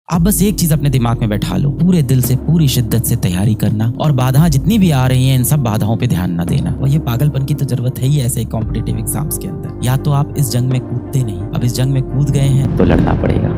आप बस एक चीज अपने दिमाग में बैठा लो, पूरे दिल से पूरी शिद्दत से तैयारी करना और बाधाएं जितनी भी आ रही हैं इन सब बाधाओं पे ध्यान न देना। और ये पागलपन की तो जरूरत है ही ऐसे कॉम्पिटिटिव एग्जाम्स के अंदर। या तो आप इस जंग में कूदते नहीं, अब इस जंग में कूद गए हैं तो लड़ना पड़ेगा।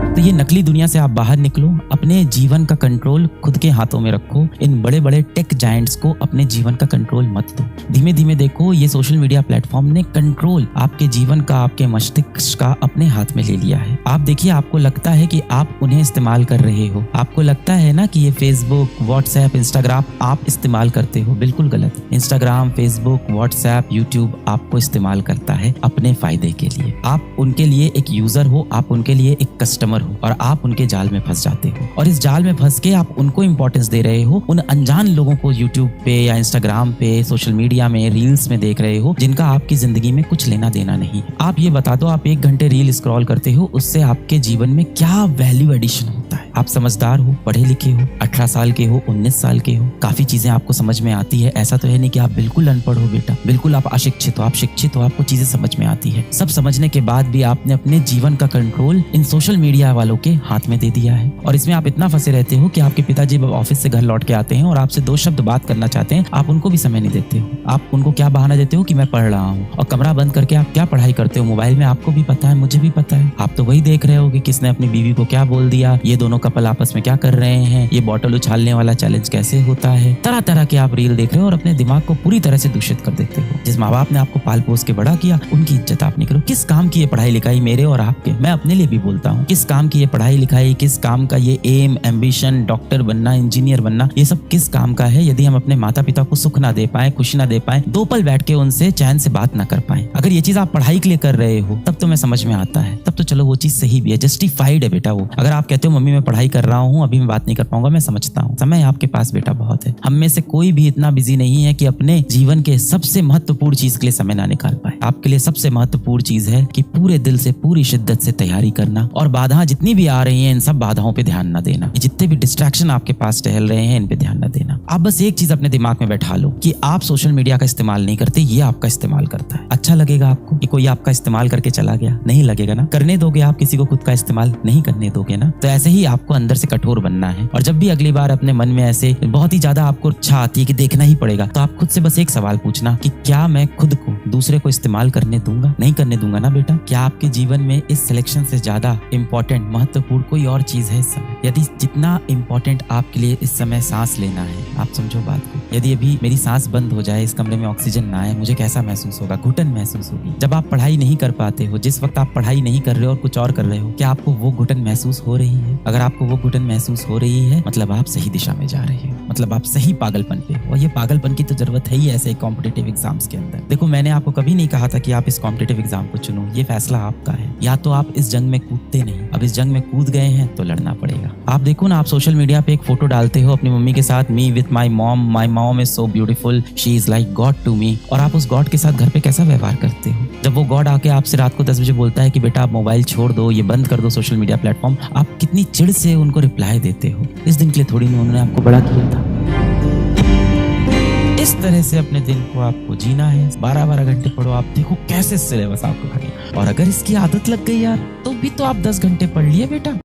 तो ये नकली दुनिया से आप बाहर निकलो, अपने जीवन का कंट्रोल खुद के हाथों में रखो। इन बड़े बड़े टेक जायंट्स को अपने जीवन का कंट्रोल मत दो। धीमे धीमे देखो, ये सोशल मीडिया प्लेटफॉर्म ने कंट्रोल आपके जीवन का, आपके मस्तिष्क का अपने हाथ में ले लिया है। आप देखिए, आपको लगता है कि आप उन्हें इस्तेमाल कर रहे हो, आपको लगता है ना कि ये फेसबुक, व्हाट्सएप, इंस्टाग्राम आप इस्तेमाल करते हो। बिल्कुल गलत। इंस्टाग्राम, फेसबुक, व्हाट्सएप, यूट्यूब आपको इस्तेमाल करता है अपने फायदे के लिए। आप उनके लिए एक यूजर हो, आप उनके लिए एक कस्टमर हो और आप उनके जाल में फंस जाते हो। और इस जाल में फंस के आप उनको इंपॉर्टेंस दे रहे हो, उन अनजान लोगों को यूट्यूब पे या इंस्टाग्राम पे, सोशल मीडिया में, रील्स में देख रहे हो, जिनका आपकी जिंदगी में कुछ लेना देना नहीं। आप ये बता दो, आप 1 घंटे रील स्क्रॉल करते हो, उससे आपके जीवन में क्या वैल्यू एडिशन होता है? आप समझदार हो, पढ़े लिखे हो, 18 साल के हो, 19 साल के हो, काफी चीजें आपको समझ में आती है। ऐसा तो है नहीं कि आप बिल्कुल अनपढ़ हो बेटा, बिल्कुल आप अशिक्षित हो, आप शिक्षित हो, आपको चीजें समझ में आती है। सब समझने के बाद भी आपने अपने जीवन का कंट्रोल इन सोशल मीडिया वालों के हाथ में दे दिया है। और इसमें आप इतना फंसे रहते हो कि आपके पिताजी ऑफिस से घर लौट के आते हैं और आपसे 2 शब्द बात करना चाहते हैं, आप उनको भी समय नहीं देते हो। आप उनको क्या बहाना देते हो कि मैं पढ़ रहा हूँ, और कमरा बंद करके आप क्या पढ़ाई करते हो मोबाइल में? आपको भी पता है, मुझे भी पता है। आप तो वही देख रहे हो कि किसने अपनी बीवी को क्या बोल दिया, ये दोनों कपल आपस में क्या कर रहे हैं, ये बॉटल उछालने वाला चैलेंज कैसे होता है। तरह तरह के आप रील देख रहे हो और अपने दिमाग को पूरी तरह से दूषित कर देते हो। जिस माँ बाप ने आपको पाल पोस के बड़ा किया, उनकी इज्जत आप नहीं करो। किस काम की ये पढ़ाई लिखाई मेरे और आपके? मैं अपने लिए भी बोलता हूँ, किस काम की ये पढ़ाई लिखाई, किस काम का ये एम, एम्बिशन, डॉक्टर बनना, इंजीनियर बनना, ये सब किस काम का है यदि हम अपने माता पिता को सुख ना दे पाए, खुशी ना दे पाए, 2 पल बैठ के उनसे चैन से बात ना कर पाए। अगर ये चीज आप पढ़ाई के लिए कर रहे हो तब तो मैं समझ में आता है, तब तो चलो वो चीज सही भी है, जस्टिफाइड है बेटा वो। अगर आप कहते हो मम्मी मैं पढ़ाई कर रहा हूँ, अभी मैं बात नहीं कर पाऊंगा, मैं समझता हूँ, समय आपके पास बेटा बहुत है। हम में से कोई भी इतना बिजी नहीं है कि अपने जीवन के सबसे महत्वपूर्ण चीज के लिए समय ना निकाल पाए। आपके लिए सबसे महत्वपूर्ण चीज है कि पूरे दिल से पूरी शिद्दत से तैयारी करना और बाधाएं जितनी भी आ रही हैं इन सब बाधाओं पे ध्यान न देना। जितने भी डिस्ट्रैक्शन आपके पास टहल रहे हैं इन पे ध्यान न देना। आप बस एक चीज अपने दिमाग में बैठा लो कि आप सोशल मीडिया का इस्तेमाल नहीं करते, ये आपका इस्तेमाल करता है। अच्छा लगेगा आपको कि कोई आपका इस्तेमाल करके चला गया? नहीं लगेगा ना। करने दोगे आप किसी को खुद का इस्तेमाल? नहीं करने दोगे ना। तो ऐसे ही आपको अंदर से कठोर बनना है। और जब भी अगली बार अपने मन में ऐसे बहुत ही ज्यादा आपको इच्छा आती है कि देखना ही पड़ेगा, तो आप खुद से बस एक सवाल पूछना कि क्या मैं खुद को दूसरे को इस्तेमाल करने दूंगा? नहीं करने दूंगा ना बेटा। क्या आपके जीवन में इस सिलेक्शन से ज्यादा इंपॉर्टेंट, महत्वपूर्ण कोई और चीज है इस समय? यदि जितना इंपॉर्टेंट आपके लिए इस समय सांस लेना है, आप समझो बात को, यदि अभी मेरी सांस बंद हो जाए, इस कमरे में ऑक्सीजन ना आए, मुझे कैसा महसूस होगा? घुटन महसूस होगी। जब आप पढ़ाई नहीं कर पाते हो, जिस वक्त आप पढ़ाई नहीं कर रहे हो और कुछ और कर रहे हो, क्या आपको वो घुटन महसूस हो रही है? अगर आपको वो घुटन महसूस हो रही है, मतलब आप सही दिशा में जा रहे हो, मतलब आप सही पागलपन पे हो। और ये पागलपन की तो जरूरत है ही ऐसे कॉम्पिटिटिव एग्जाम्स के अंदर। देखो, मैंने आपको कभी नहीं कहा था कि आप इस कॉम्पिटिटिव एग्जाम को चुनो, ये फैसला आपका है। या तो आप इस जंग में कूदते नहीं, अब इस जंग में कूद गए हैं तो लड़ना पड़ेगा। आप देखो ना, आप सोशल मीडिया पे एक फोटो डालते हो अपनी मम्मी के साथ, me with my mom is so beautiful, she is like God to me, और आप उस गॉड के साथ घर पे कैसा व्यवहार करते हो? जब वो गॉड आके आपसे रात को 10 बजे बोलता है कि बेटा आप मोबाइल छोड़ दो, ये बंद कर दो सोशल मीडिया प्लेटफॉर्म, आप कितनी चिढ़ से उनको रिप्लाई देते हो। इस दिन के लिए थोड़ी नहीं उन्होंने आपको बड़ा किया था। इस तरह से अपने दिन को आपको जीना है। 12-12 घंटे पढ़ो, आप देखो कैसे सिलेबस आपको खा गया। और अगर इसकी आदत लग गई यार, तो भी तो आप 10 घंटे पढ़ लिए बेटा।